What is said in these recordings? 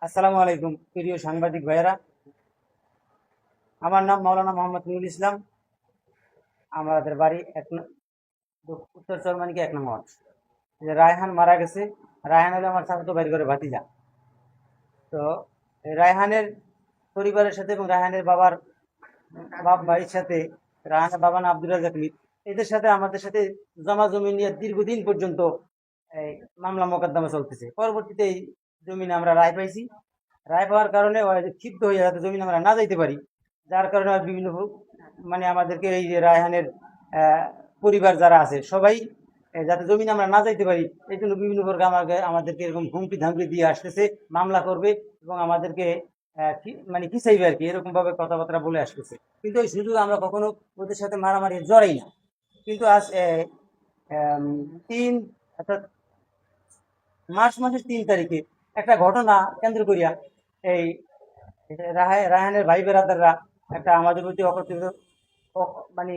আসসালামু আলাইকুম প্রিয় সাংবাদিক ভাইয়েরা। আমার নাম মাওলানা মোহাম্মদ নুরুল ইসলাম। আমাদের বাড়ি উত্তর চরমানিকে 1 নম্বর। যে রায়হান মারা গেছে। রায়হান হলো আমার চাচাতো ভাই করে ভাতিজা। তো এই রায়হানের পরিবারের সাথে এবং রায়হানের ভাইয়ের সাথে, রায়হানের বাবা না আব্দুল রাজ্জাক মির, এদের সাথে আমাদের সাথে জমা জমি নিয়ে দীর্ঘদিন পর্যন্ত এই মামলা মোকদ্দমা চলতেছে। পরবর্তীতে এই জমিনে আমরা রায় পাইছি। রায় পাওয়ার কারণে ওরা যে ক্ষিপ্ত হয়ে যাতে জমিন আমরা না যাইতে পারি, যার কারণে ওরা বিভিন্ন মানে আমাদেরকে এই যে রায়হানের পরিবার যারা আছে সবাই যাতে জমিন আমরা না যাইতে পারি এই জন্য বিভিন্ন প্রকার আমাদেরকে এরকম হুমকি ধামকি দিয়ে আসতেছে, মামলা করবে এবং আমাদেরকে মানে কি চাইবে আর কি, এরকম ভাবে কথাবার্তা বলে আসতেছে। কিন্তু এই সুযোগ আমরা কখনো ওদের সাথে মারামারি জড়াই না। কিন্তু আজ 3 অর্থাৎ মার্চ মাসের 3 তারিখে একটা ঘটনা কেন্দ্র করিয়া এই রায়হানের ভাই বেরাদাররা একটা আমাদের প্রতি মানে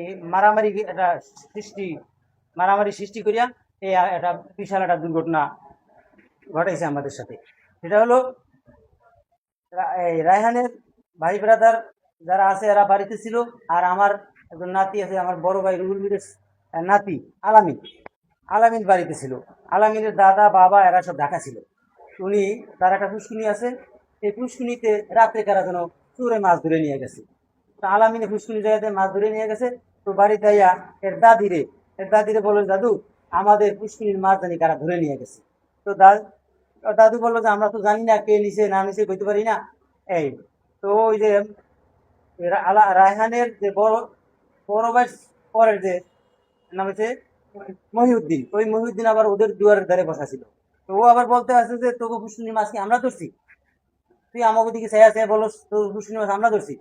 মারামারি সৃষ্টি করিয়া এই একটা বিশাল একটা দুর্ঘটনা ঘটাইছে আমাদের সাথে। সেটা হলো এই রায়হানের ভাই ব্রাদার যারা আছে এরা বাড়িতে ছিল, আর আমার একজন নাতি আছে, আমার বড় ভাই রুহুল মিরের নাতি আলামিন। আলামিন বাড়িতে ছিল। আলামিনের দাদা বাবা এরা সব ঢাকা ছিল। উনি, তার একটা পুষ্কুনি আছে, এই পুষ্কুনিতে রাত্রে কারা যেন চোরে মাছ ধরে নিয়ে গেছে। তো আলামিনে পুষ্কুনি জায়গাতে মাছ ধরে নিয়ে গেছে। তো বাড়িতে আইয়া এর দাদিরে বললেন, দাদু আমাদের পুষ্কুনির মাছ জানি কারা ধরে নিয়ে গেছে। তো দাদু বললো যে আমরা তো জানি না কে নিছে না নিছে, কইতে পারি না। এই তো ওই যে রায়হানের যে বড় বড় ভাই পরের যে নাম হচ্ছে মহিউদ্দিন, ওই মহিউদ্দিন আবার ওদের দুয়ারের ধারে বসা ছিল। তো ও আবার বলতে আসছে যে তোকে পুষ্কুনি মাছ কি আমরা ধরছি, তুই আমাকে দিকে চেয়ে চেয়ে বলো তোর পুষ্কুনি মাছ আমরা ধরছি।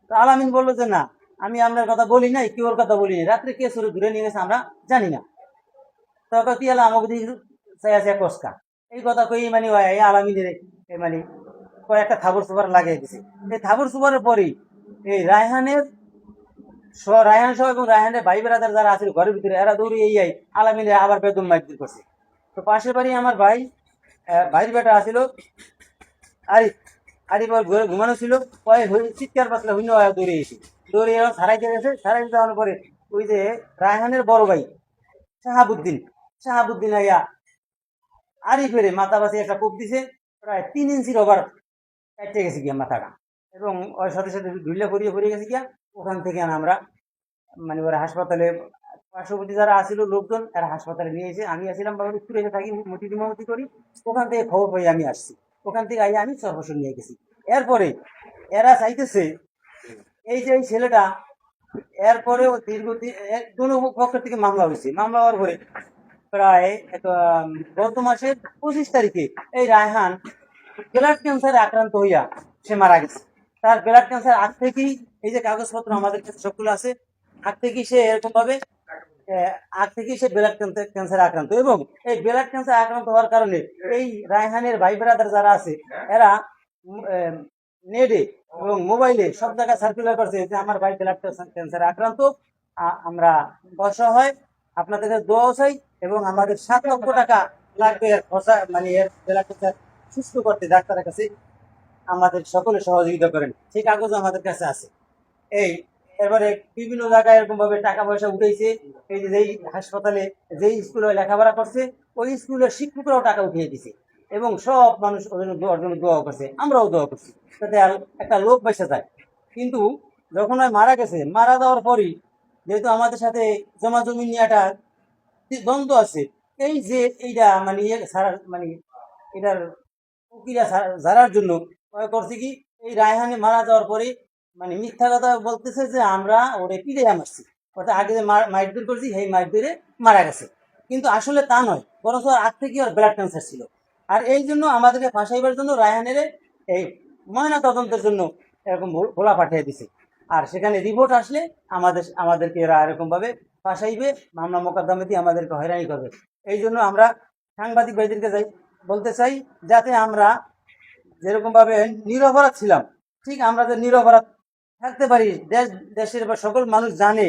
তো আলামিন বললো যে না, আমি আপনার কথা বলি নাই, কি ওর কথা বলি নাই, রাত্রে কে চোরে ধরে নিয়ে গেছে আমরা জানি না। তখন তুই এলা আমাকে দিকে চেয়ে চেয়ে কসকা, এই কথা কই মানে আলামিনের মানে কয়েকটা থাবর সুপার লাগিয়ে দিছে। এই থাবর সুপারের পরেই এই রায়হান সহ এবং রায়হানের ভাই বেড়াদার যারা আছে ঘরের ভিতরে এরা দৌড়ে এই আলামিনে আবার বেদম মারপিট করছে। তো পাশের বাড়ি আমার ভাইয়ের বেটা আসিল আরিফ। আরিফ ওর ঘরে ঘুমানো ছিল, চিৎকার পাতলা হইন দৌড়ে এসে ছাড়াইতে গেছে। ছাড়াইতে যাওয়ার পরে ওই যে রায়হানের বড় ভাই শাহাবুদ্দিন আইয়া আরিফের মাথা বাসে একটা কোপ দিছে, প্রায় 3 ইঞ্চির ওভার কাটতে গেছে গিয়া মাথাটা, এবং ওর সাথে সাথে ঢুইলা পড়ে গেছে গিয়া। ওখান থেকে আমরা মানে ওরা হাসপাতালে, পার্শ্ববর্তী যারা আসিল লোকজন এরা হাসপাতালে নিয়ে এসে, আমি আসছিলাম বাবুপুরে এসে থাকি, মতি করি। ওখান থেকে খবর পেয়ে আমি আসছি। ওখান থেকে আইয়া আমি সর্বস্ব নিয়ে গেছি। এরপরে এরা চাইতেছে এই যে এই ছেলেটা, এরপরেও দীর্ঘদিন কোনো পক্ষের থেকে মামলা হয়েছে। মামলা হওয়ার পরে প্রায় গত মাসের 25 তারিখে এই রায়হান ব্লাড ক্যান্সারে আক্রান্ত হইয়া সে মারা গেছে। তার ব্লাড ক্যান্সার আগ থেকেই, এই যে কাগজপত্র আমাদের কাছে সবগুলো আছে, আগ থেকেই সে এরকম ভাবে ব্লাড ক্যান্সারে আক্রান্ত, এবং এই ব্লাড ক্যান্সার আক্রান্ত হওয়ার কারণে এই রায়হানের ভাই ব্রাদার যারা আছে এরা নেটে এবং মোবাইলে সব জায়গায় সার্কুলার করছে যে আমার ভাই ব্লাড ক্যান্সারে আক্রান্ত, আমরা অসহায়, আপনাদের কাছে দোয়া চাই এবং আমাদের 7 লক্ষ টাকা লাগবে মানে এর ব্লাড ক্যান্সার সুস্থ করতে, ডাক্তারের কাছে আমাদের সকলে সহযোগিতা করেন। সেই কাগজ আমাদের কাছে আছে। এই এবারে বিভিন্ন জায়গায় এরকম ভাবে টাকা পয়সা উঠেছে। এই যে যেই হাসপাতালে যেই স্কুলে লেখাপড়া করছে ওই স্কুলের শিক্ষকরাও টাকা উঠিয়ে দিছে, এবং সব মানুষ ওর জন্য দোয়া করছে, আমরাও দোয়া করছি যাতে একটা লোক বেঁচে যায়। কিন্তু যখন মারা গেছে, মারা যাওয়ার পরই যেহেতু আমাদের সাথে জমা জমি নিয়ে একটা দ্বন্দ্ব আছে, এই যে এইটা মানে মানে এটার প্রক্রিয়া জানার জন্য করছে কি, এই রায়হানে মারা যাওয়ার পরে মানে মিথ্যা কথা বলতেছে যে আমরা ওরে পিড়ে মারছি, অর্থাৎ আগে যে মারপিট করছি সেই মারপিটে মারা গেছে। কিন্তু আসলে তা নয়, বরঞ্চ আগ থেকে ওর ব্লাড ক্যান্সার ছিল। আর এই জন্য আমাদেরকে ফাঁসাইবার জন্য রায়হানের এই ময়না তদন্তের জন্য এরকম ভোলা পাঠিয়ে দিছে। আর সেখানে রিপোর্ট আসলে আমাদেরকে এরা এরকম ভাবে ফাঁসাইবে, মামলা মোকদ্দমা দিয়ে আমাদেরকে হয়রানি করবে। এই জন্য আমরা সাংবাদিক ভাইদেরকে বলতে চাই যাতে আমরা যেরকম ভাবে নিরপরাধ ছিলাম, ঠিক আমরা যে নিরপরাধ থাকতে পারি, দেশের বা সকল মানুষ জানে,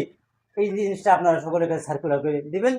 এই জিনিসটা আপনারা সকলের কাছে সার্কুলার করে দিবেন।